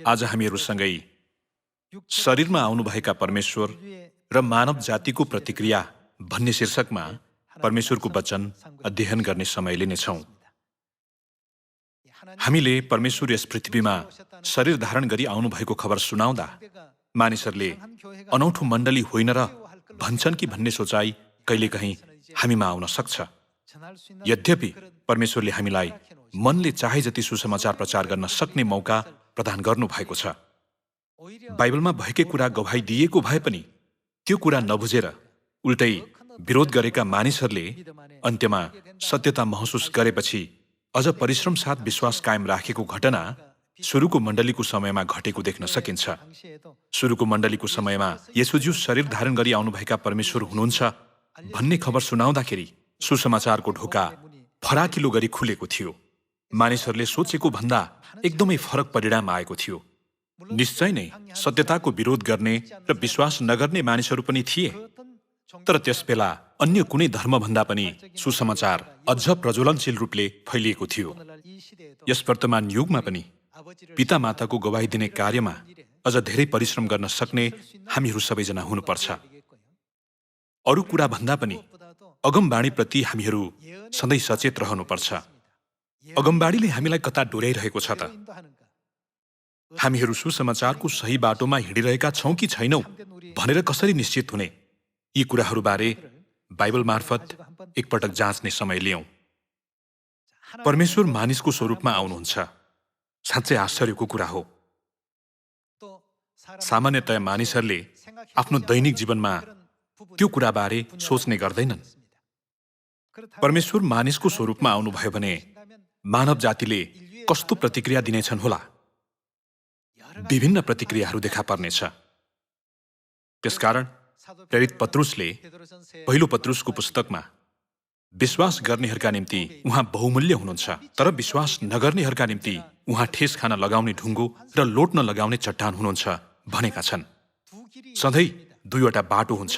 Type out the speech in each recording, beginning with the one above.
आज हामीहरूसँगै शरीरमा आउनुभएका परमेश्वर र मानव जातिको प्रतिक्रिया भन्ने शीर्षकमा परमेश्वरको वचन अध्ययन गर्ने समय लिनेछौँ। हामीले परमेश्वर यस पृथ्वीमा शरीर धारण गरी आउनुभएको खबर सुनाउँदा मानिसहरूले अनौठो मण्डली होइन र भन्छन् कि भन्ने सोचाइ कहिलेकाहीँ हामीमा आउन सक्छ। यद्यपि परमेश्वरले हामीलाई मनले चाहे जति सुसमाचार प्रचार गर्न सक्ने मौका प्रदान गर्नुभएको छ। बाइबलमा भएकै कुरा गवाही दिएको भए पनि त्यो कुरा नबुझेर उल्टै विरोध गरेका मानिसहरूले अन्त्यमा सत्यता महसुस गरेपछि अझ परिश्रम साथ विश्वास कायम राखेको घटना सुरुको मण्डलीको समयमा घटेको देख्न सकिन्छ। सुरुको मण्डलीको समयमा येशूज्यू शरीर धारण गरी आउनुभएका परमेश्वर हुनुहुन्छ भन्ने खबर सुनाउँदाखेरि सुसमाचारको ढोका फराकिलो गरी खुलेको थियो। मानिसहरूले सोचेको भन्दा एकदमै फरक परिणाम आएको थियो। निश्चय नै सत्यताको विरोध गर्ने र विश्वास नगर्ने मानिसहरू पनि थिए, तर त्यसबेला अन्य कुनै धर्मभन्दा पनि सुसमाचार अझ प्रज्वलनशील रूपले फैलिएको थियो। यस वर्तमान युगमा पनि पिता माताको गवाही दिने कार्यमा अझ धेरै परिश्रम गर्न सक्ने हामीहरू सबैजना हुनुपर्छ। अरू कुरा भन्दा पनि अगमबाणीप्रति हामीहरू सधैँ सचेत रहनुपर्छ। अगमबाणीले हामीलाई कता डोर्याइरहेको छ त? हामीहरू सुसमाचारको सही बाटोमा हिँडिरहेका छौँ कि छैनौँ भनेर कसरी निश्चित हुने? यी कुराहरूबारे बाइबल मार्फत एकपटक जाँच्ने समय लियौँ। परमेश्वर मानिसको स्वरूपमा आउनुहुन्छ, साँच्चै आश्चर्यको कुरा हो। सामान्यतया मानिसहरूले आफ्नो दैनिक जीवनमा त्यो कुराबारे सोच्ने गर्दैनन्। परमेश्वर मानिसको स्वरूपमा आउनुभयो भने मानव जातिले कस्तो प्रतिक्रिया दिनेछन् होला? विभिन्न प्रतिक्रियाहरू देखा पर्नेछ। त्यसकारण प्रेरित पत्रुसले पहिलो पत्रुसको पुस्तकमा विश्वास गर्नेहरूका निम्ति उहाँ बहुमूल्य हुनुहुन्छ, तर विश्वास नगर्नेहरूका निम्ति उहाँ ठेस खान लगाउने ढुङ्गो र लोट्न लगाउने चट्टान हुनुहुन्छ भनेका छन्। सधैँ दुईवटा बाटो हुन्छ,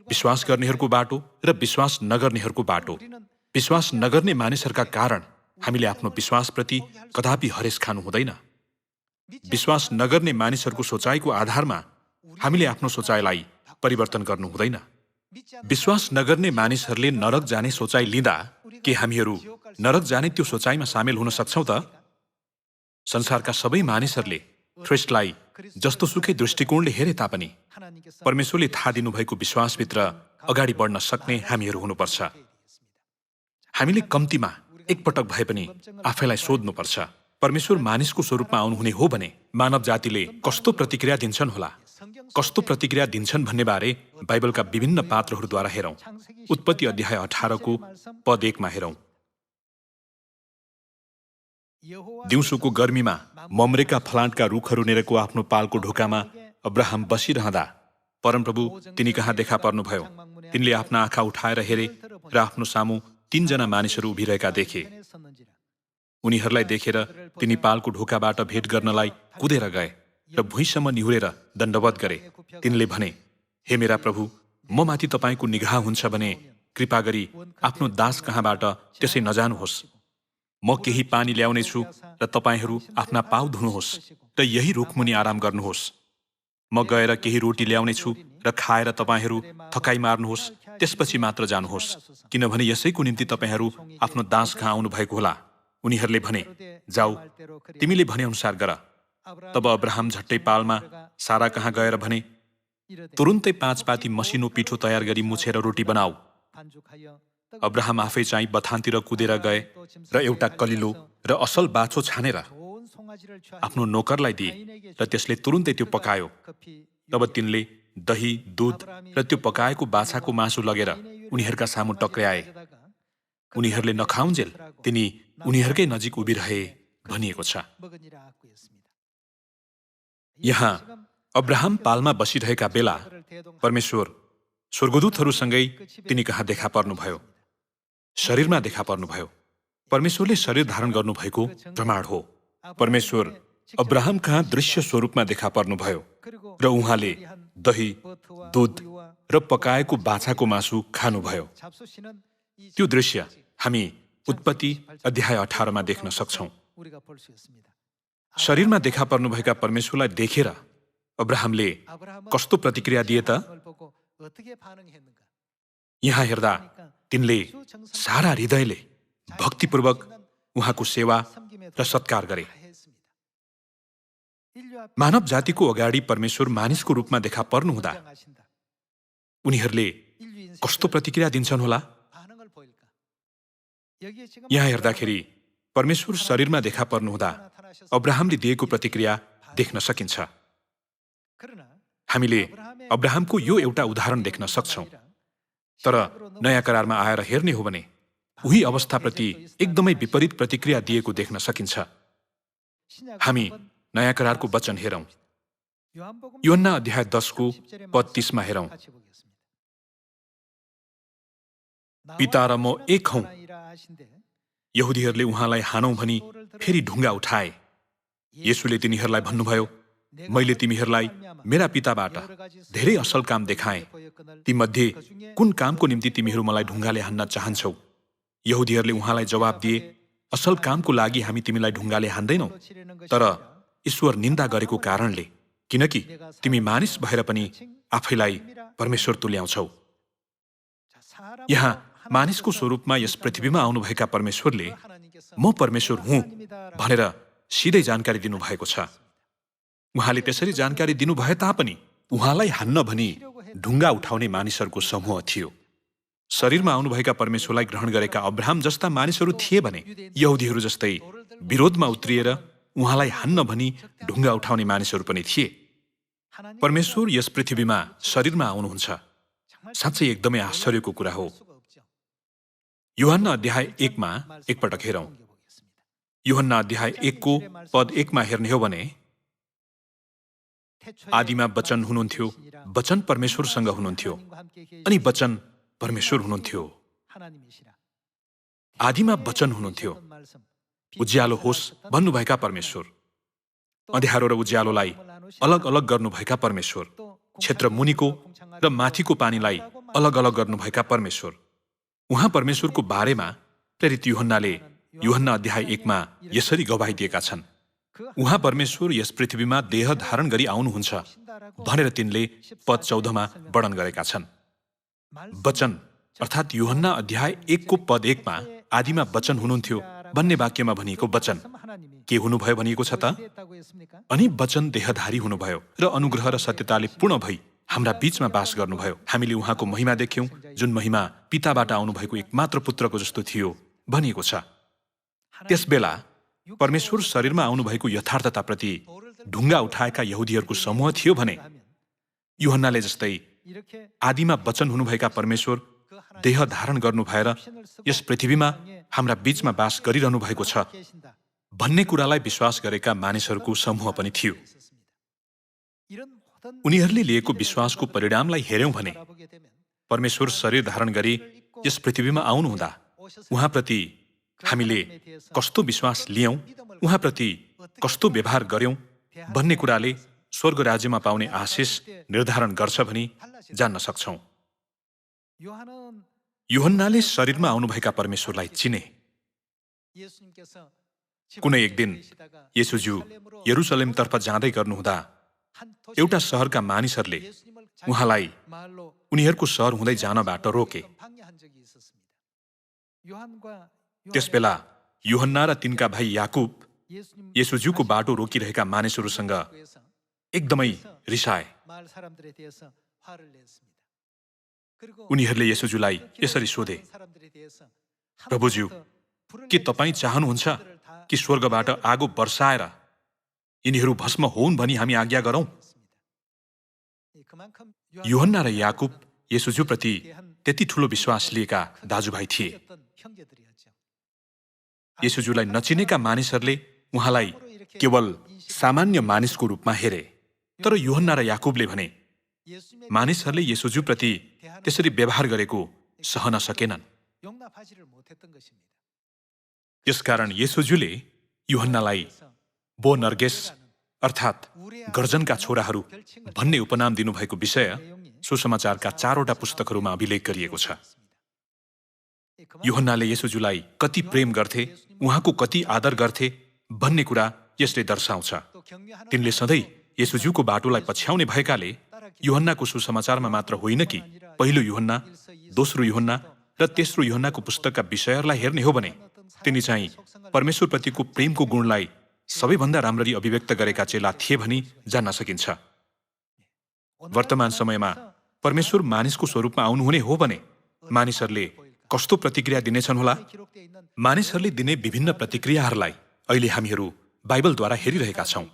विश्वास गर्नेहरूको बाटो र विश्वास नगर्नेहरूको बाटो। विश्वास नगर्ने मानिसहरूका कारण हामीले आफ्नो विश्वासप्रति कदापि हरेस खानु हुँदैन। विश्वास नगर्ने मानिसहरूको सोचाइको आधारमा हामीले आफ्नो सोचाइलाई परिवर्तन गर्नु हुँदैन। विश्वास नगर्ने मानिसहरूले नरक जाने सोचाइ लिँदा के हामीहरू नरक जाने त्यो सोचाइमा सामेल हुन सक्छौँ त? संसारका सबै मानिसहरूले ख्रिस्टलाई जस्तो सुकै दृष्टिकोणले हेरे तापनि परमेश्वरले थाहा दिनुभएको विश्वासभित्र अगाडि बढ्न सक्ने हामीहरू हुनुपर्छ। हामीले कम्तीमा एकपटक भए पनि आफैलाई सोध्नुपर्छ, परमेश्वर मानिसको स्वरूपमा आउनुहुने हो भने मानव जातिले कस्तो प्रतिक्रिया दिन्छन् होला? कस्तो प्रतिक्रिया दिन्छन् भन्ने बारे बाइबलका विभिन्न पात्रहरूद्वारा हेरौँ। उत्पत्ति अध्याय 18 को पद 1 मा हेरौँ। दिउँसोको गर्मीमा मम्रेका फलान्टका रुखहरू नेरको आफ्नो पालको ढोकामा अब्राहम बसिरहँदा परमप्रभु तिनी कहाँ देखा पर्नुभयो। तिनले आफ्ना आँखा उठाएर हेरे र आफ्नो सामु 3 जना मानिसहरू उभिरहेका देखे। उनीहरूलाई देखेर तिनी पालको ढोकाबाट भेट गर्नलाई कुदेर गए र भुइँसम्म निहुरेर दण्डवत गरे। तिनले भने, हे मेरा प्रभु, म माथि तपाईँको निगाह हुन्छ भने कृपा गरी आफ्नो दास कहाँबाट त्यसै नजानुहोस्। म केही पानी ल्याउनेछु र तपाईँहरू आफ्ना पाउ धुनुहोस् र यही रुखमुनि आराम गर्नुहोस्। म गएर केही रोटी ल्याउनेछु र खाएर तपाईँहरू थकाइ मार्नुहोस्, त्यसपछि मात्र जानुहोस्, किनभने यसैको निम्ति तपाईँहरू आफ्नो दास कहाँ आउनुभएको होला। उनीहरूले भने, जाऊ, तिमीले भने अनुसार गर। तब अब्राहम झट्टै पालमा सारा कहाँ गएर भने, तुरुन्तै 5 पाती मसिनो पिठो तयार गरी मुछेर रोटी बनाऊ। अब्राहम आफै चाहिँ बथानतिर कुदेर गए र एउटा कलिलो र असल बाछो छानेर आफ्नो नोकरलाई दिए र त्यसले तुरुन्तै त्यो पकायो। तब तिनले दही, दूध र त्यो पकाएको बाछाको मासु लगेर उनीहरूका सामु टक्र्याए। उनीहरूले नखाउन्जेल तिनी उनीहरूकै नजिक उभिरहे भनिएको छ। यहाँ अब्राहम पालमा बसिरहेका बेला परमेश्वर स्वर्गदूतहरूसँगै तिनी कहाँ देखा पर्नुभयो, शरीरमा देखा पर्नुभयो। परमेश्वरले शरीर धारण गर्नुभएको प्रमाण हो। परमेश्वर अब्राहम कहाँ दृश्य स्वरूपमा देखा पर्नुभयो र उहाँले दही, दूध र पकाएको बाछाको मासु खानुभयो। त्यो दृश्य हामी उत्पत्ति अध्याय 18 मा देख्न सक्छौँ। शरीरमा देखा पर्नुभएका परमेश्वरलाई देखेर अब्राहमले कस्तो प्रतिक्रिया दिए त? यहाँ हेर्दा तिनले सारा हृदयले भक्तिपूर्वक उहाँको सेवा र सत्कार गरे। मानव जातिको अगाडि परमेश्वर मानिसको रूपमा देखा पर्नुहुँदा उनीहरूले कस्तो प्रतिक्रिया दिन्छन् होला? यहाँ हेर्दाखेरि परमेश्वर शरीरमा देखा पर्नुहुँदा अब्राहमले दिएको प्रतिक्रिया देख्न सकिन्छ। हामीले अब्राहमको यो एउटा उदाहरण देख्न सक्छौं। तर नयाँ करारमा आएर हेर्ने हो भने उही अवस्थाप्रति एकदमै विपरीत प्रतिक्रिया दिएको देख्न सकिन्छ। हामी नयाँ करारको वचन हेरौं। यूहन्ना अध्याय 10 को पद 30 मा हेरौं। पिता र म एक हौं। यहुदीहरूले उहाँलाई हानौं भनी फेरि ढुङ्गा उठाए। येशूले तिनीहरूलाई भन्नुभयो, मैले तिमीहरूलाई मेरा पिताबाट धेरै असल काम देखाएँ। तीमध्ये कुन कामको निम्ति तिमीहरू मलाई ढुङ्गाले हान्न चाहन्छौ? यहुदीहरूले उहाँलाई जवाब दिए, असल कामको लागि हामी तिमीलाई ढुङ्गाले हान्दैनौं, तर ईश्वर निन्दा गरेको कारणले, किनकि तिमी मानिस भएर पनि आफैलाई परमेश्वर तुल्याउँछौ। यहाँ मानिसको स्वरूपमा यस पृथ्वीमा आउनुभएका परमेश्वरले म परमेश्वर हुँ भनेर सिधै जानकारी दिनुभएको छ। उहाँले त्यसरी जानकारी दिनुभए तापनि उहाँलाई हान्न भनी ढुङ्गा उठाउने मानिसहरूको समूह थियो। शरीरमा आउनुभएका परमेश्वरलाई ग्रहण गरेका अब्राहम जस्ता मानिसहरू थिए भने यहुदीहरू जस्तै विरोधमा उत्रिएर उहाँलाई हान्न भनी ढुङ्गा उठाउने मानिसहरू पनि थिए। परमेश्वर यस पृथ्वीमा शरीरमा आउनुहुन्छ, साँच्चै एकदमै आश्चर्यको कुरा हो। यूहन्ना अध्याय 1 मा एकपटक हेरौं। यूहन्ना अध्याय 1 को पद 1 मा हेर्ने हो भने, आदिमा वचन हुनुहुन्थ्यो, वचन परमेश्वरसँग हुनुहुन्थ्यो, अनि वचन परमेश्वर हुनुहुन्थ्यो। आदिमा वचन हुनुहुन्थ्यो। उज्यालो होस् भन्नुभएका परमेश्वर, अँध्यारो र उज्यालोलाई अलग अलग गर्नुभएका परमेश्वर, क्षेत्र मुनिको र माथिको पानीलाई अलग अलग गर्नुभएका परमेश्वर। उहाँ परमेश्वरको बारेमा प्रेरित यूहन्नाले यूहन्ना अध्याय 1 मा यसरी गवाही दिएका छन्, उहाँ परमेश्वर यस पृथ्वीमा देह धारण गरी आउनुहुन्छ भनेर तिनले पद 14 मा वर्णन गरेका छन्। वचन अर्थात् यूहन्ना अध्याय 1 को पद 1 मा आदिमा वचन हुनुहुन्थ्यो भन्ने वाक्यमा भनिएको वचन के हुनुभयो भनिएको छ त? अनि वचन देहधारी हुनुभयो र अनुग्रह र सत्यताले पूर्ण भई हाम्रा बीचमा बास गर्नुभयो। हामीले उहाँको महिमा देख्यौं, जुन महिमा पिताबाट आउनुभएको एकमात्र पुत्रको जस्तो थियो भनिएको छ। त्यसबेला परमेश्वर शरीरमा आउनुभएको यथार्थताप्रति ढुङ्गा उठाएका यहुदीहरूको समूह थियो भने यूहन्नाले जस्तै आदिमा वचन हुनुभएका परमेश्वर देह धारण गर्नु भएर यस पृथ्वीमा हाम्रा बीचमा बास गरिरहनु भएको छ भन्ने कुरालाई विश्वास गरेका मानिसहरूको समूह पनि थियो। उनीहरूले लिएको विश्वासको परिणामलाई हेर्यौं भने परमेश्वर शरीर धारण गरी यस पृथ्वीमा आउनुहुँदा उहाँप्रति हामीले कस्तो विश्वास लियौं, उहाँप्रति कस्तो व्यवहार गर्यौं भन्ने कुराले स्वर्ग राज्यमा पाउने आशिष निर्धारण गर्छ भनी जान्न सक्छौं। यूहन्नाले शरीरमा आउनुभएका परमेश्वरलाई चिने। कुनै एक दिन येशूज्यू यरुशलेमतर्फ जाँदै गर्नुहुँदा एउटा शहरका मानिसहरूले उहाँलाई उनीहरूको शहर हुँदै जानबाट रोके। त्यसबेला यूहन्ना र तिनका भाइ याकुब येशूज्यूको बाटो रोकिरहेका मानिसहरूसँग एकदमै रिसाए। उनीहरूले येशूज्यूलाई यसरी सोधे, प्रभुज्यू, के तपाईँ चाहनुहुन्छ कि स्वर्गबाट आगो बर्साएर यिनीहरू भस्म होउन् भनी हामी आज्ञा गरौं? यूहन्ना र याकुब येशूज्यूप्रति त्यति ठूलो विश्वास लिएका दाजुभाइ थिए। येशूज्यूलाई नचिनेका मानिसहरूले उहाँलाई केवल सामान्य मानिसको रूपमा हेरे। तर यूहन्ना र याकुबले भने मानिसहरूले येशूज्यूप्रति त्यसरी व्यवहार गरेको सहन सकेनन्। त्यसकारण येशूज्यूले यूहन्नालाई बोअनर्गेस अर्थात् गर्जनका छोराहरू भन्ने उपनाम दिनुभएको विषय सुसमाचारका 4वटा पुस्तकहरूमा अभिलेख गरिएको छ। यूहन्नाले येशूज्यूलाई कति प्रेम गर्थे, उहाँको कति आदर गर्थे भन्ने कुरा यसले दर्शाउँछ। तिनले सधैँ येशूज्यूको बाटोलाई पछ्याउने भएकाले यूहन्नाको सुसमाचारमा मात्र होइन कि पहिलो यूहन्ना, दोस्रो यूहन्ना र तेस्रो यूहन्नाको पुस्तकका विषयहरूलाई हेर्ने हो भने तिनी चाहिँ परमेश्वरप्रतिको प्रेमको गुणलाई सबैभन्दा राम्ररी अभिव्यक्त गरेका चेला थिए भनी जान्न सकिन्छ। वर्तमान समयमा परमेश्वर मानिसको स्वरूपमा आउनुहुने हो भने मानिसहरूले कस्तो प्रतिक्रिया दिनेछन् होला? मानिसहरूले दिने विभिन्न प्रतिक्रियाहरूलाई अहिले हामीहरू बाइबलद्वारा हेरिरहेका छौँ।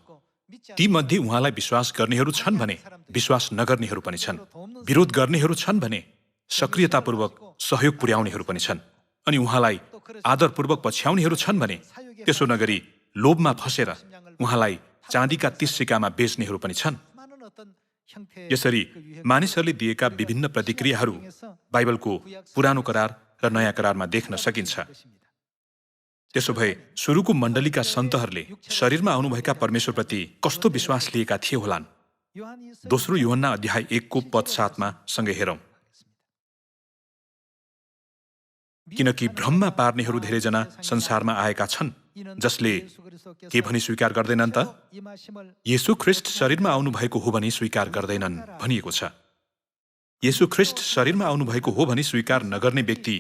ती मध्ये उहाँलाई विश्वास गर्नेहरू छन् भने विश्वास नगर्नेहरू पनि छन्, विरोध गर्नेहरू छन् भने सक्रियतापूर्वक सहयोग पुर्याउनेहरू पनि छन्, अनि उहाँलाई आदरपूर्वक पछ्याउनेहरू छन् भने त्यसो नगरी लोभमा फसेर उहाँलाई चाँदीका 30 सिक्कामा बेच्नेहरू पनि छन्। यसरी मानिसहरूले दिएका विभिन्न प्रतिक्रियाहरू बाइबलको पुरानो करार र नयाँ करारमा देख्न सकिन्छ। त्यसो भए सुरुको मण्डलीका सन्तहरूले शरीरमा आउनुभएका परमेश्वरप्रति कस्तो विश्वास लिएका थिए होलान्? दोस्रो यूहन्ना अध्याय 1 को पद 7 मा सँगै हेरौँ। किनकि भ्रममा पार्नेहरू धेरैजना संसारमा आएका छन्, जसले के भनी स्वीकार गर्दैनन् त? येशू ख्रिस्ट शरीरमा आउनुभएको हो भनी स्वीकार गर्दैनन् भनिएको छ। येशू ख्रिस्ट शरीरमा आउनुभएको हो भनी स्वीकार नगर्ने व्यक्ति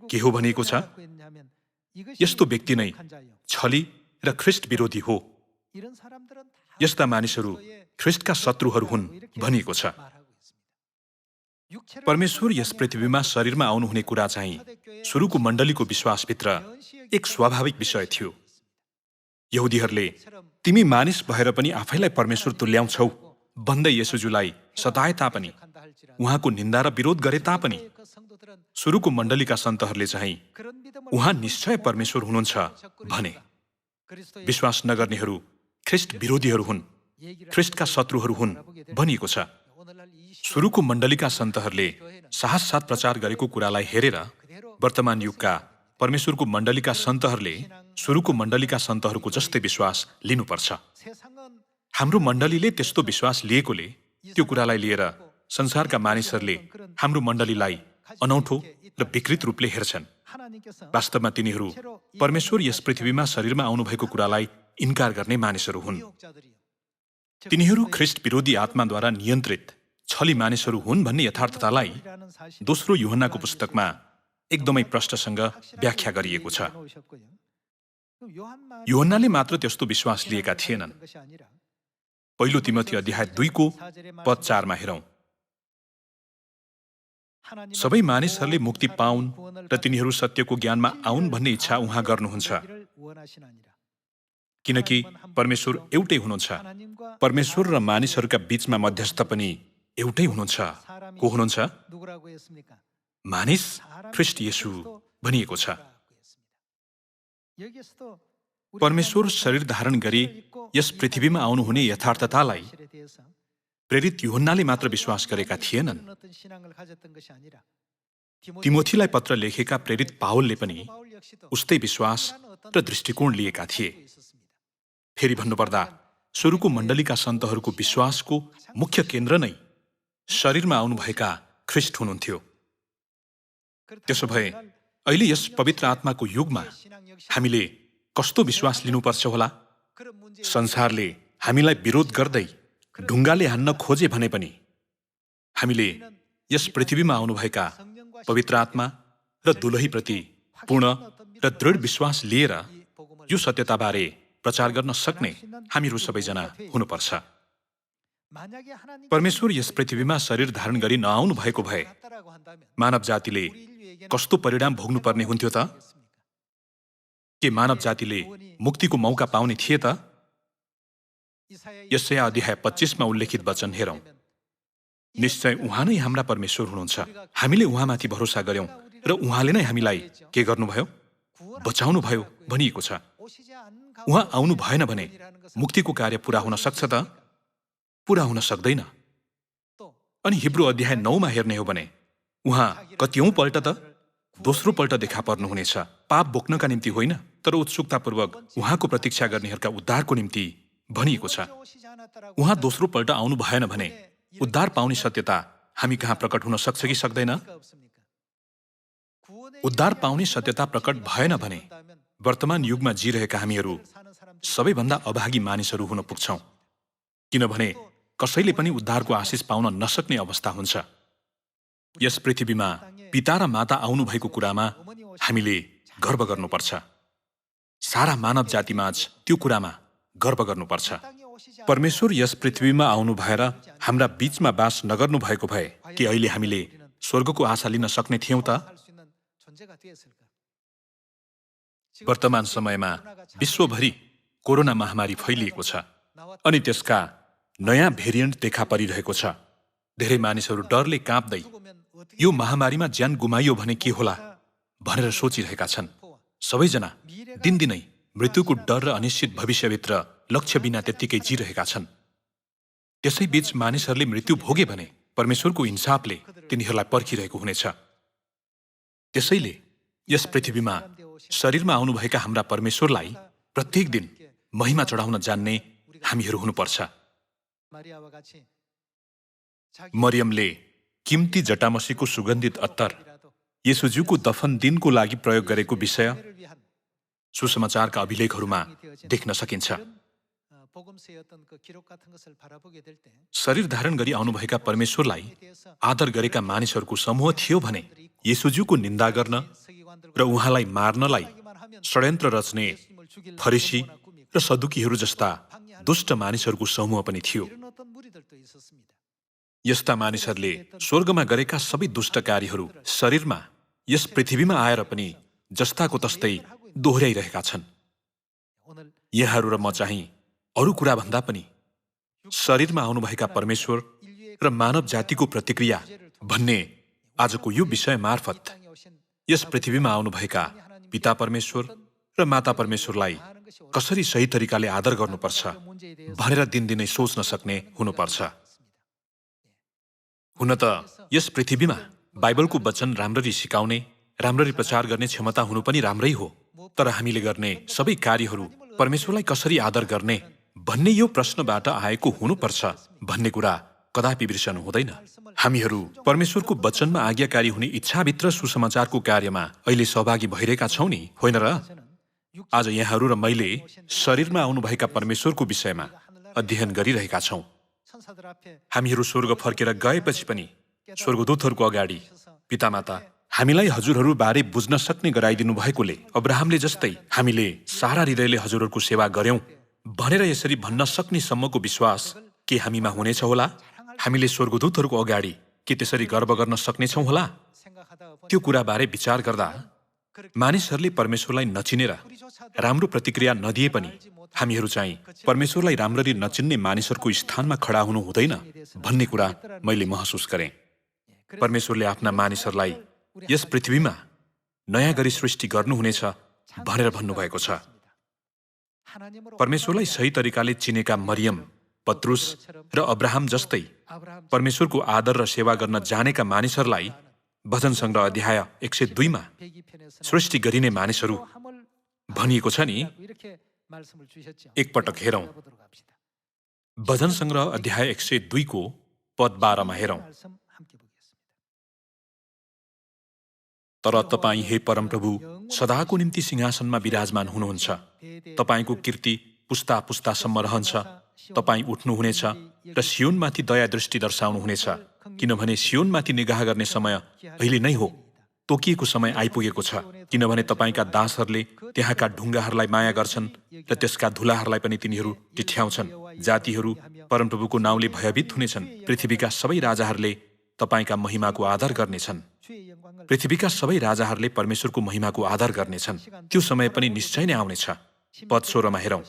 के हो भनिएको छ? यस्तो व्यक्ति नै छली र ख्रिस्ट विरोधी हो। यस्ता मानिसहरू ख्रिस्टका शत्रुहरू हुन् भनिएको छ। परमेश्वर यस पृथ्वीमा शरीरमा आउनुहुने कुरा चाहिँ सुरुको मण्डलीको विश्वासभित्र एक स्वाभाविक विषय थियो। यहुदीहरूले तिमी मानिस भएर पनि आफैलाई परमेश्वर तुल्याउँछौ भन्दै येशूज्यूलाई सताए तापनि, उहाँको निन्दा र विरोध गरे तापनि सुरुको मण्डलीका सन्तहरूले चाहिँ उहाँ निश्चय परमेश्वर हुनुहुन्छ भने। विश्वास नगर्नेहरू ख्रिस्ट विरोधीहरू हुन्, ख्रिस्टका शत्रुहरू हुन् भनिएको छ। सुरुको मण्डलीका सन्तहरूले साहस साथ प्रचार गरेको कुरालाई हेरेर वर्तमान युगका परमेश्वरको मण्डलीका सन्तहरूले सुरुको मण्डलीका सन्तहरूको जस्तै विश्वास लिनुपर्छ। हाम्रो मण्डलीले त्यस्तो विश्वास लिएकोले त्यो कुरालाई लिएर संसारका मानिसहरूले हाम्रो मण्डलीलाई अनौठो र विकृत रूपले हेर्छन्। वास्तवमा तिनीहरू परमेश्वर यस पृथ्वीमा शरीरमा आउनुभएको कुरालाई इन्कार गर्ने मानिसहरू हुन्। तिनीहरू ख्रिस्ट विरोधी आत्माद्वारा नियन्त्रित छली मानिसहरू हुन् भन्ने यथार्थतालाई दोस्रो यूहन्नाको पुस्तकमा एकदमै प्रष्टसँग व्याख्या गरिएको छ। यूहन्नाले मात्र त्यस्तो विश्वास लिएका थिएनन्। पहिलो तिमोथी अध्याय 2 को पद 4 मा हेरौँ। सबै मानिसहरूले मुक्ति पाउन् र तिनीहरू सत्यको ज्ञानमा आउन् भन्ने इच्छा उहाँ गर्नुहुन्छ। किनकि परमेश्वर एउटै हुनुहुन्छ। परमेश्वर र मानिसहरूका बीचमा मध्यस्थ पनि एउटै हुनुहुन्छ। को हुनुहुन्छ? मानिस ख्रिस्ट येशू भनिएको छ। परमेश्वर शरीर धारण गरी यस पृथ्वीमा आउनुहुने यथार्थतालाई प्रेरित यूहन्नाले मात्र विश्वास गरेका थिएनन्। तिमोथीलाई पत्र लेखेका प्रेरित पावलले पनि उस्तै विश्वास र दृष्टिकोण लिएका थिए। फेरि भन्नुपर्दा सुरुको मण्डलीका सन्तहरूको विश्वासको मुख्य केन्द्र नै शरीरमा आउनुभएका ख्रिस्ट हुनुहुन्थ्यो। त्यसो भए अहिले यस पवित्र आत्माको युगमा हामीले कस्तो विश्वास लिनुपर्छ होला? संसारले हामीलाई विरोध गर्दै ढुङ्गाले हान्न खोजे भने पनि हामीले यस पृथ्वीमा आउनुभएका पवित्र आत्मा र दुलहीप्रति पूर्ण र दृढ विश्वास लिएर यो सत्यताबारे प्रचार गर्न सक्ने हामीहरू सबैजना हुनुपर्छ। परमेश्वर यस पृथ्वीमा शरीर धारण गरी नआउनु भएको भए मानव जातिले कस्तो परिणाम भोग्नुपर्ने हुन्थ्यो त? के मानव जातिले मुक्तिको मौका पाउने थिए त? यशाया अध्याय 25 मा उल्लेखित वचन हेरौँ। निश्चय उहाँ नै हाम्रा परमेश्वर हुनुहुन्छ। हामीले उहाँमाथि भरोसा गर्यौं र उहाँले नै हामीलाई के गर्नुभयो? बचाउनु भयो भनिएको छ। उहाँ आउनु भएन भने मुक्तिको कार्य पूरा हुन सक्छ त? पूरा हुन सक्दैन। अनि हिब्रू अध्याय 9 मा हेर्ने हो भने उहाँ कतिऔं पल्ट त? दोस्रो पल्ट देखा पर्नुहुनेछ। पाप बोक्नका निम्ति होइन, तर उत्सुकतापूर्वक उहाँको प्रतीक्षा गर्नेहरूका उद्धारको निम्ति भनिएको छ। उहाँ दोस्रो पल्ट आउनु भएन भने उद्धार पाउने सत्यता हामी कहाँ प्रकट हुन सक्छ कि सक्दैन? उद्धार पाउने सत्यता प्रकट भएन भने वर्तमान युगमा जिरहेका हामीहरू सबैभन्दा अभागी मानिसहरू हुन पुग्छौं, किनभने कसैले पनि उद्धारको आशिष पाउन नसक्ने अवस्था हुन्छ। यस पृथ्वीमा पिता र माता आउनुभएको कुरामा हामीले गर्व गर्नुपर्छ। सारा मानव जातिमाझ त्यो कुरामा गर्व गर्नुपर्छ। परमेश्वर यस पृथ्वीमा आउनु भएर हाम्रा बीचमा बास नगर्नु भएको भए कि अहिले हामीले स्वर्गको आशा लिन सक्ने थियौं त? वर्तमान समयमा विश्वभरि कोरोना महामारी फैलिएको छ अनि त्यसका नयाँ भेरिएन्ट देखा परिरहेको छ। धेरै मानिसहरू डरले काँप्दै यो महामारीमा ज्यान गुमाइयो भने के होला भनेर सोचिरहेका छन्। सबैजना दिनदिनै मृत्युको डर र अनिश्चित भविष्यभित्र लक्ष्य बिना त्यत्तिकै जिरहेका छन्। त्यसैबीच मानिसहरूले मृत्यु भोगे भने परमेश्वरको इन्साफले तिनीहरूलाई पर्खिरहेको हुनेछ। त्यसैले यस पृथ्वीमा शरीरमा आउनुभएका हाम्रा परमेश्वरलाई प्रत्येक दिन महिमा चढाउन जान्ने हामीहरू हुनुपर्छ। मरियमले किम्ती जटामसीको सुगन्धित अत्तर येशूज्यूको दफन दिनको लागि प्रयोग गरेको विषय सुसमाचारका अभिलेखहरूमा देख्न सकिन्छ। शरीर धारण गरी आउनुभएका परमेश्वरलाई आदर गरेका मानिसहरूको समूह थियो भने येशूज्यूको निन्दा गर्न र उहाँलाई मार्नलाई षड्यन्त्र रच्ने फरिसी र सदुकीहरू जस्ता दुष्ट मानिसहरूको समूह पनि थियो। यस्ता मानिसहरूले स्वर्गमा गरेका सबै दुष्ट कार्यहरू शरीरमा यस पृथ्वीमा आएर पनि जस्ताको तस्तै दोहोर्याइरहेका छन्। यहाँहरू र म चाहिँ अरू कुरा भन्दा पनि शरीरमा आउनुभएका परमेश्वर र मानव जातिको प्रतिक्रिया भन्ने आजको यो विषय मार्फत यस पृथ्वीमा आउनुभएका पिता परमेश्वर र माता परमेश्वरलाई कसरी सही तरिकाले आदर गर्नुपर्छ भनेर दिनदिनै सोच्न सक्ने हुनुपर्छ। हुन त यस पृथ्वीमा बाइबलको वचन राम्ररी सिकाउने, राम्ररी प्रचार गर्ने क्षमता हुनु पनि राम्रै हो, तर हामीले गर्ने सबै कार्यहरू परमेश्वरलाई कसरी आदर गर्ने भन्ने यो प्रश्नबाट आएको हुनुपर्छ भन्ने कुरा कदापि बिर्सनु हुँदैन। हामीहरू परमेश्वरको वचनमा आज्ञाकारी हुने इच्छाभित्र सुसमाचारको कार्यमा अहिले सहभागी भइरहेका छौं नि, होइन र? आज यहाँहरू र मैले शरीरमा आउनुभएका परमेश्वरको विषयमा अध्ययन गरिरहेका छौं। हामीहरू स्वर्ग फर्केर गएपछि पनि स्वर्गदूतहरूको अगाडि पितामाता हामीलाई हजुरहरू बारे बुझ्न सक्ने गराइदिनु भएकोले अब्राहमले जस्तै हामीले सारा हृदयले हजुरहरूको सेवा गर्यौं भनेर यसरी भन्न सक्ने सम्मको विश्वास के हामीमा हुनेछ होला? हामीले स्वर्गदूतहरूको अगाडि के त्यसरी गर्व गर्न सक्नेछौं होला? त्यो कुराबारे विचार गर्दा मानिसहरूले परमेश्वरलाई नचिनेर राम्रो प्रतिक्रिया नदिए पनि हामीहरू चाहिँ परमेश्वरलाई राम्ररी नचिन्ने मानिसहरूको स्थानमा खडा हुनु हुँदैन भन्ने कुरा मैले महसुस गरेँ। परमेश्वरले आफ्ना मानिसहरूलाई यस पृथ्वीमा नयाँ गरी सृष्टि गर्नुहुनेछ भनेर भन्नुभएको छ। परमेश्वरलाई सही तरिकाले चिनेका मरियम, पत्रुस र अब्राहम जस्तै परमेश्वरको आदर र सेवा गर्न जानेका मानिसहरूलाई भजन सङ्ग्रह अध्याय 102 मा सृष्टि गरिने मानिसहरू भनिएको छ नि। एकपटक हेरौं। भजन सङ्ग्रह अध्याय 102 को पद 12 मा हेरौं। तर तपाईं हे परमप्रभु सदाको निम्ति सिंहासनमा विराजमान हुनुहुन्छ। तपाईंको कीर्ति पुस्ता पुस्तासम्म रहन्छ। तपाईं उठ्नुहुनेछ र सियोनमाथि दया दृष्टि दर्शाउनुहुनेछ, किनभने सियोनमाथि निगाह गर्ने समय अहिले नै हो। तोकिएको समय आइपुगेको छ, किनभने तपाईंका दासहरूले त्यहाँका ढुङ्गाहरूलाई माया गर्छन् र त्यसका धुलाहरूलाई पनि तिनीहरू टिठ्याउँछन्। जातिहरू परमप्रभुको नाउँले भयभीत हुनेछन्। पृथ्वीका सबै राजाहरूले तपाईंका महिमाको आदर गर्नेछन्। पृथ्वीका सबै राजाहरूले परमेश्वरको महिमाको आदर गर्नेछन्। त्यो समय पनि निश्चय नै आउनेछ। पद 16 मा हेरौं।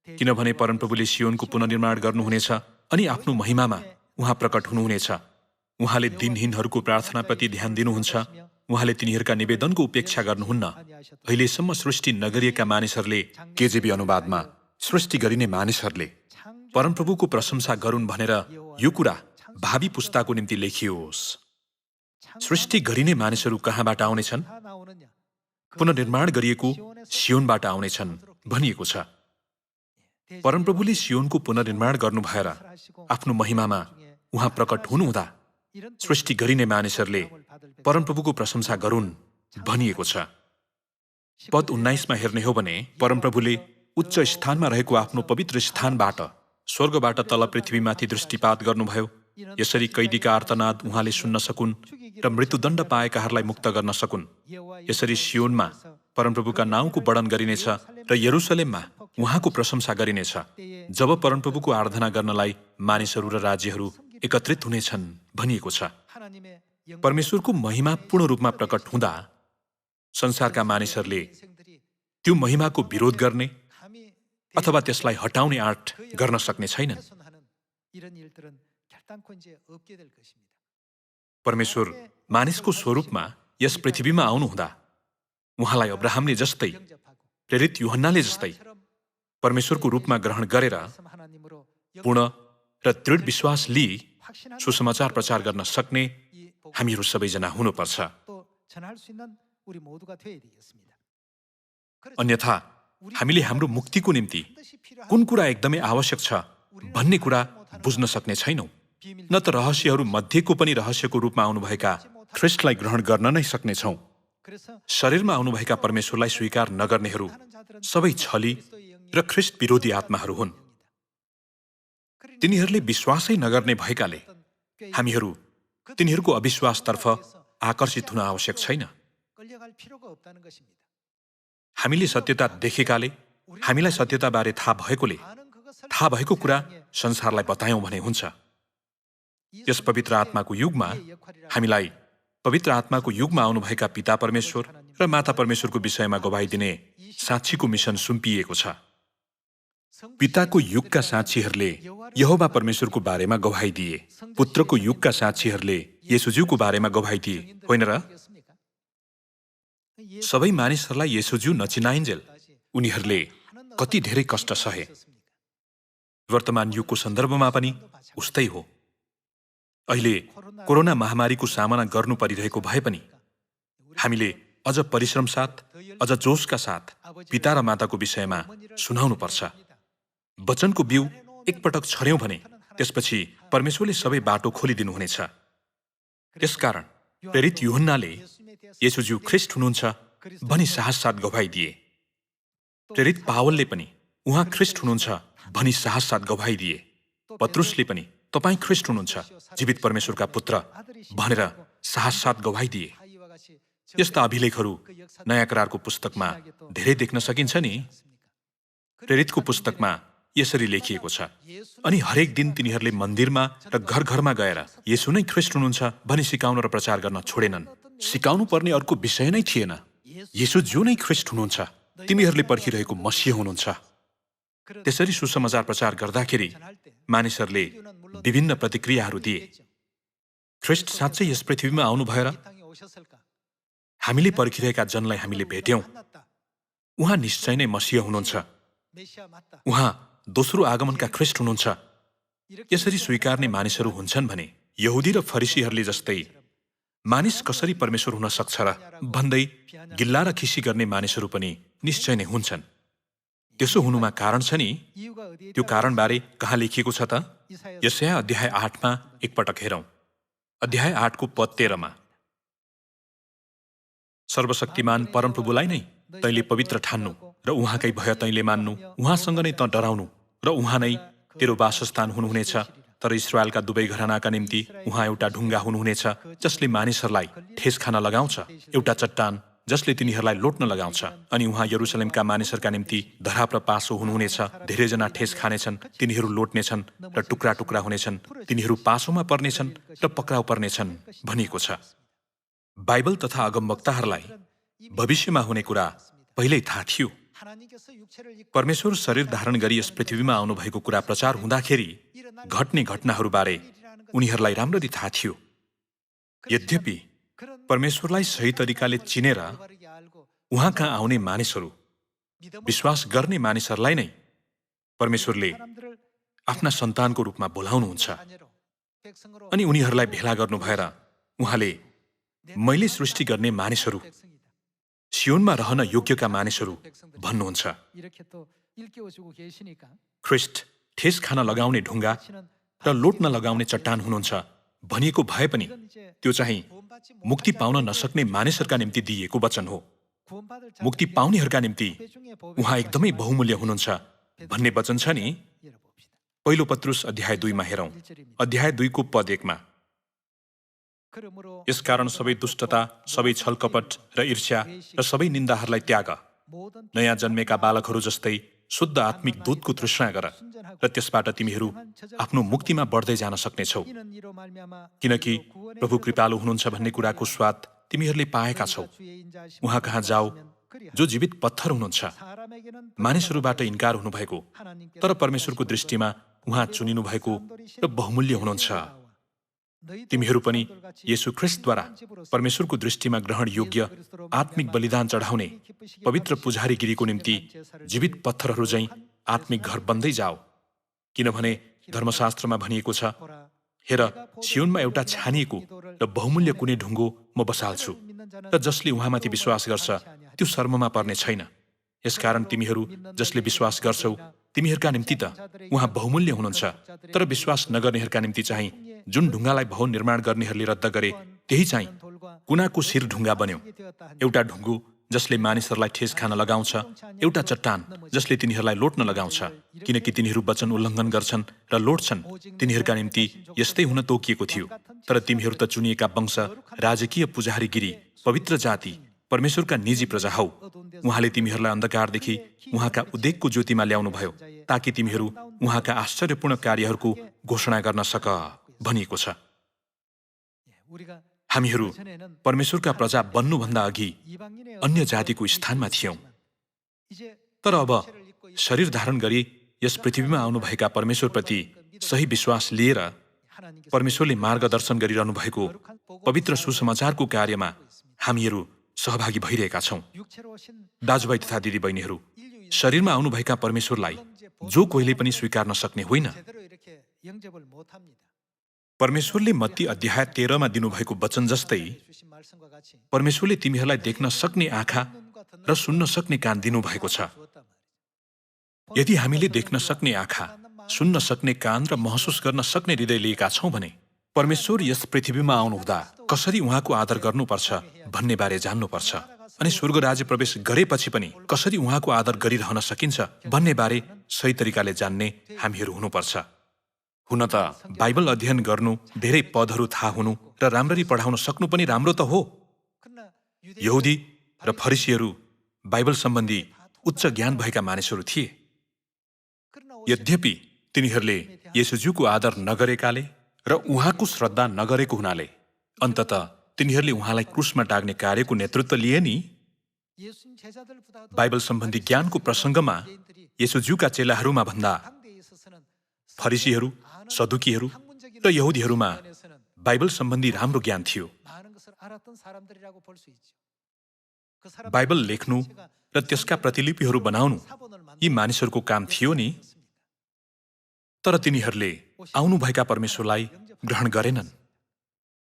किनभने परमप्रभुले सियोनको पुनर्निर्माण गर्नुहुनेछ अनि आफ्नो महिमामा उहाँ प्रकट हुनुहुनेछ। उहाँले दिनहीनहरूको प्रार्थनाप्रति ध्यान दिनुहुन्छ। उहाँले तिनीहरूका निवेदनको उपेक्षा गर्नुहुन्न। अहिलेसम्म सृष्टि नगरिएका मानिसहरूले, केजेबी अनुवादमा सृष्टि गरिने मानिसहरूले परमप्रभुको प्रशंसा गरून् भनेर यो कुरा भावी पुस्ताको निम्ति लेखियोस्। सृष्टि गरिने मानिसहरू कहाँबाट आउनेछन्? पुनर्निर्माण गरिएको सियोनबाट आउनेछन् भनिएको छ। परमप्रभुले सियोनको पुनर्निर्माण गर्नु भएर आफ्नो महिमामा उहाँ प्रकट हुनुहुँदा सृष्टि गरिने मानिसहरूले परमप्रभुको प्रशंसा गरून् भनिएको छ। पद 19 मा हेर्ने हो भने परमप्रभुले उच्च स्थानमा रहेको आफ्नो पवित्र स्थानबाट स्वर्गबाट तल पृथ्वीमाथि दृष्टिपात गर्नुभयो। यसरी कैदीका आर्तनाद उहाँले सुन्न सकुन् र मृत्युदण्ड पाएकाहरूलाई मुक्त गर्न सकुन्। यसरी सियोनमा परमप्रभुका नाउँको वर्णन गरिनेछ र यरुसलेममा उहाँको प्रशंसा गरिनेछ। जब परमप्रभुको आराधना गर्नलाई मानिसहरू र राज्यहरू एकत्रित हुनेछन् भनिएको छ। परमेश्वरको महिमा पूर्ण रूपमा प्रकट हुँदा संसारका मानिसहरूले त्यो महिमाको विरोध गर्ने अथवा त्यसलाई हटाउने आँट गर्न सक्ने छैनन्। परमेश्वर मानिसको स्वरूपमा यस पृथ्वीमा आउनुहुँदा उहाँलाई अब्राहमले जस्तै, प्रेरित यूहन्नाले जस्तै परमेश्वरको रूपमा ग्रहण गरेर पूर्ण र दृढ विश्वास लिई सुसमाचार प्रचार गर्न सक्ने हामीहरू सबैजना हुनुपर्छ। अन्यथा हामीले हाम्रो मुक्तिको निम्ति कुन कुरा एकदमै आवश्यक छ भन्ने कुरा बुझ्न सक्ने छैनौँ। न त रहस्यहरू मध्येको पनि रहस्यको रूपमा आउनुभएका ख्रिस्टलाई ग्रहण गर्न नै सक्नेछौँ। शरीरमा आउनुभएका परमेश्वरलाई स्वीकार नगर्नेहरू सबै छली र ख्रिस्ट विरोधी आत्माहरू हुन्। तिनीहरूले विश्वासै नगर्ने भएकाले हामीहरू तिनीहरूको अविश्वासतर्फ आकर्षित हुन आवश्यक छैन। हामीले सत्यता देखेकाले, हामीलाई सत्यताबारे थाहा भएकोले थाहा भएको कुरा संसारलाई बतायौँ भने हुन्छ। यस पवित्र आत्माको युगमा हामीलाई पवित्र आत्माको युगमा आउनुभएका पिता परमेश्वर र माता परमेश्वरको विषयमा गवाही दिने साक्षीको मिसन सुम्पिएको छ। पिताको युगका साक्षीहरूले यहोवा परमेश्वरको बारेमा गवाही दिए। पुत्रको युगका साक्षीहरूले येशूज्यूको बारेमा गवाही दिए, होइन र? सबै मानिसहरूलाई येशूज्यू नचिनाइन्जेल उनीहरूले कति धेरै कष्ट सहे। वर्तमान युगको सन्दर्भमा पनि उस्तै हो। अहिले कोरोना महामारीको सामना गर्नु परिरहेको भए पनि हामीले अझ परिश्रम साथ, अझ जोशका साथ पिता र माताको विषयमा सुनाउनु पर्छ। वचनको बिउ एकपटक छर्यौं भने त्यसपछि परमेश्वरले सबै बाटो खोलिदिनुहुनेछ। त्यसकारण प्रेरित यूहन्नाले येशूज्यू ख्रिस्ट हुनुहुन्छ भनी साहस साथ गवाही दिए। प्रेरित पावलले पनि उहाँ ख्रिस्ट हुनुहुन्छ भनी साहस साथ गवाही दिए। पत्रुसले पनि तपाईँ ख्रिस्ट हुनुहुन्छ, जीवित परमेश्वरका पुत्र भनेर साहस साथ गवाही दिए। यस्ता अभिलेखहरू नयाँ करारको पुस्तकमा धेरै देख्न सकिन्छ नि। प्रेरितको पुस्तकमा यसरी लेखिएको छ, अनि हरेक दिन तिनीहरूले मन्दिरमा र घर घरमा गएर येशू नै ख्रिस्ट हुनुहुन्छ भनी सिकाउन र प्रचार गर्न छोडेनन्। सिकाउनु पर्ने अर्को विषय नै थिएन। येशू जो नै ख्रिस्ट हुनुहुन्छ, तिमीहरूले पर्खिरहेको मसीह हुनुहुन्छ। त्यसरी सुसमाचार प्रचार गर्दाखेरि मानिसहरूले विभिन्न प्रतिक्रियाहरू दिए। ख्रिस्ट साँच्चै यस पृथ्वीमा आउनु भएर हामीले पर्खिरहेका जनलाई हामीले भेट्यौं। उहाँ निश्चय नै मसीह हुनुहुन्छ। उहाँ दोस्रो आगमनका ख्रिस्ट हुनुहुन्छ। यसरी स्वीकार्ने मानिसहरू हुन्छन् भने यहुदी र फरिसीहरूले जस्तै मानिस कसरी परमेश्वर हुन सक्छ र भन्दै गिल्ला र खिसी गर्ने मानिसहरू पनि निश्चय नै हुन्छन्। त्यसो हुनुमा कारण छ नि। त्यो कारणबारे कहाँ लेखिएको छ त? यशाया अध्याय 8मा एकपटक हेरौं। अध्याय 8को पद 13मा, सर्वशक्तिमान परमप्रभुलाई नै तैँले पवित्र ठान्नु र उहाँकै भय तैँले मान्नु, उहाँसँग नै त डराउनु र उहाँ नै तेरो वासस्थान हुनुहुनेछ। तर इस्राएलका दुवै घरानाका निम्ति उहाँ एउटा ढुङ्गा हुनुहुनेछ जसले मानिसहरूलाई ठेस खान लगाउँछ, एउटा चट्टान जसले तिनीहरूलाई लोट्न लगाउँछ। अनि उहाँ यरुसलेमका मानिसहरूका निम्ति धराप र पासो हुनुहुनेछ। धेरैजना ठेस खानेछन्, तिनीहरू लोट्नेछन् र टुक्रा टुक्रा हुनेछन्, तिनीहरू पासोमा पर्नेछन् र पक्राउ पर्नेछन् भनिएको छ। बाइबल तथा अगमवक्ताहरूलाई भविष्यमा हुने कुरा पहिल्यै थाहा थियो। परमेश्वर शरीर धारण गरी यस पृथ्वीमा आउनुभएको कुरा प्रचार हुँदाखेरि घट्ने घटनाहरूबारे उनीहरूलाई राम्ररी थाहा थियो। यद्यपि परमेश्वरलाई सही तरिकाले चिनेर उहाँ कहाँ आउने मानिसहरू, विश्वास गर्ने मानिसहरूलाई नै परमेश्वरले आफ्ना सन्तानको रूपमा बोलाउनुहुन्छ। अनि उनीहरूलाई भेला गर्नु भएर उहाँले मैले सृष्टि गर्ने मानिसहरू, सियोनमा रहन योग्यका मानिसहरू भन्नुहुन्छ। ख्रिस्ट ठेस खान लगाउने ढुङ्गा र लोट्न लगाउने चट्टान हुनुहुन्छ भनिएको भए पनि त्यो चाहिँ मुक्ति पाउन नसक्ने मानिसहरूका निम्ति दिइएको वचन हो। मुक्ति पाउनेहरूका निम्ति उहाँ एकदमै बहुमूल्य हुनुहुन्छ भन्ने वचन छ नि। पहिलो पत्रुस अध्याय 2 मा हेरौं, अध्याय 2 को पद 1 मा, यसकारण सबै दुष्टता, सबै छलकपट र ईर्ष्या र सबै निन्दाहरूलाई त्याग, नयाँ जन्मेका बालकहरू जस्तै शुद्ध आत्मिक दूधको तृष्णा गर र त्यसबाट तिमीहरू आफ्नो मुक्तिमा बढ्दै जान सक्नेछौ, किनकि प्रभु कृपालु हुनुहुन्छ भन्ने कुराको स्वाद तिमीहरूले पाएका छौ। उहाँ कहाँ जाऊ जो जीवित पत्थर हुनुहुन्छ, मानिसहरूबाट इन्कार हुनुभएको तर परमेश्वरको दृष्टिमा उहाँ चुनिनु भएको र बहुमूल्य हुनुहुन्छ। तिमीहरू पनि येशू ख्रिस्टद्वारा परमेश्वरको दृष्टिमा ग्रहण योग्य आत्मिक बलिदान चढाउने पवित्र पुजारीगिरीको निम्ति जीवित पत्थरहरू झैं आत्मिक घर बन्दै जाओ, किनभने धर्मशास्त्रमा भनिएको छ, हेर सियोनमा एउटा छानिएको र बहुमूल्य कुनै ढुङ्गो म बसाल्छु र जसले उहाँमाथि विश्वास गर्छ त्यो शर्ममा पर्ने छैन। यसकारण तिमीहरू जसले विश्वास गर्छौ तिमीहरूका निम्ति त उहाँ बहुमूल्य हुनुहुन्छ, तर विश्वास नगर्नेहरूका निम्ति चाहिँ जुन ढुङ्गालाई भवन निर्माण गर्नेहरूले रद्द गरे त्यही चाहिँ कुनाको शिर ढुङ्गा बन्यो। एउटा ढुङ्गो जसले मानिसहरूलाई ठेस खान लगाउँछ, एउटा चट्टान जसले तिनीहरूलाई लोट्न लगाउँछ, किनकि तिनीहरू वचन उल्लङ्घन गर्छन् र लोट्छन्। तिनीहरूका निम्ति यस्तै हुन तोकिएको थियो, तर तिमीहरू त चुनिएका वंश, राजकीय पुजारीगिरी, पवित्र जाति, परमेश्वरका निजी प्रजा हौ। उहाँले तिमीहरूलाई अन्धकारदेखि उहाँका उद्देकको ज्योतिमा ल्याउनुभयो, ताकि तिमीहरू उहाँका आश्चर्यपूर्ण कार्यहरूको घोषणा गर्न सक भनिएको छ। हामीहरू परमेश्वरका प्रजा बन्नुभन्दा अघि अन्य जातिको स्थानमा थियौं, तर अब शरीर धारण गरी यस पृथ्वीमा आउनुभएका परमेश्वरप्रति सही विश्वास लिएर परमेश्वरले मार्गदर्शन गरिरहनु भएको पवित्र सुसमाचारको कार्यमा हामीहरू सहभागी भइरहेका छौं। दाजुभाइ तथा दिदीबहिनीहरू, शरीरमा आउनुभएका परमेश्वरलाई जो कोहीले पनि स्वीकार नसक्ने होइन। परमेश्वरले मत्ती अध्याय 13 मा दिनुभएको वचन जस्तै परमेश्वरले तिमीहरूलाई देख्न सक्ने आँखा र सुन्न सक्ने कान दिनुभएको छ। यदि हामीले देख्न सक्ने आँखा, सुन्न सक्ने कान र महसुस गर्न सक्ने हृदय लिएका छौं भने परमेश्वर यस पृथ्वीमा आउनुहुँदा कसरी उहाँको आदर गर्नुपर्छ भन्ने बारे जान्नुपर्छ, अनि स्वर्ग राज्य प्रवेश गरेपछि पनि कसरी उहाँको आदर गरिरहन सकिन्छ भन्ने बारे सही तरिकाले जान्ने हामीहरू हुनुपर्छ। हुन त बाइबल अध्ययन गर्नु, धेरै पदहरू थाहा हुनु र राम्ररी पढाउन सक्नु पनि राम्रो त हो। यहुदी र फरिसीहरू बाइबल सम्बन्धी उच्च ज्ञान भएका मानिसहरू थिए, यद्यपि तिनीहरूले येशूज्यूको आदर नगरेकाले र उहाँको श्रद्धा नगरेको हुनाले अन्ततः तिनीहरूले उहाँलाई क्रुसमा टाग्ने कार्यको नेतृत्व लिए नि। बाइबल सम्बन्धी ज्ञानको प्रसङ्गमा येशूज्यूका चेलाहरूमा भन्दा फरिसीहरू, सदुकीहरू र यहुदीहरूमा बाइबल सम्बन्धी राम्रो ज्ञान थियो। बाइबल लेख्नु र त्यसका प्रतिलिपिहरू बनाउनु यी मानिसहरूको काम थियो नि, तर तिनीहरूले आउनुभएका परमेश्वरलाई ग्रहण गरेनन्।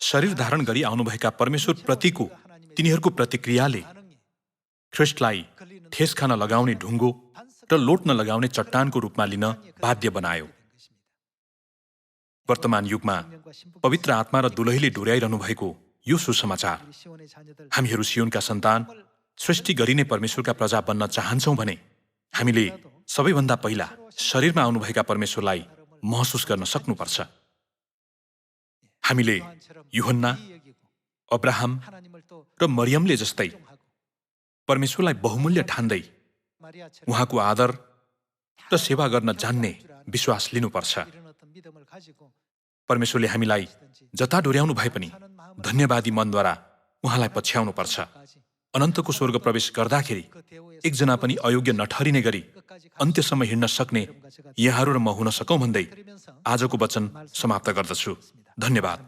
शरीर धारण गरी आउनुभएका परमेश्वर प्रतिको तिनीहरूको प्रतिक्रियाले ख्रिस्टलाई ठेस खान लगाउने ढुङ्गो र लोट्न लगाउने चट्टानको रूपमा लिन बाध्य बनायो। वर्तमान युगमा पवित्र आत्मा र दुलहीले डोर्याइरहनु भएको यो सुसमाचार, हामीहरू सियोनका सन्तान, सृष्टि गरिने परमेश्वरका प्रजा बन्न चाहन्छौं भने हामीले सबैभन्दा पहिला शरीरमा आउनुभएका परमेश्वरलाई महसुस गर्न सक्नुपर्छ। हामीले यूहन्ना, अब्राहम र मरियमले जस्तै परमेश्वरलाई बहुमूल्य ठान्दै उहाँको आदर र सेवा गर्न जान्ने विश्वास लिनुपर्छ। परमेश्वरले हामीलाई जता डोर्याउनु भए पनि धन्यवादी मनद्वारा उहाँलाई पछ्याउनुपर्छ। अनन्तको स्वर्ग प्रवेश गर्दाखेरि एकजना पनि अयोग्य नठहरिने गरी अन्त्यसम्म हिँड्न सक्ने यहाँहरू र म हुन सकौं भन्दै आजको वचन समाप्त गर्दछु। धन्यवाद।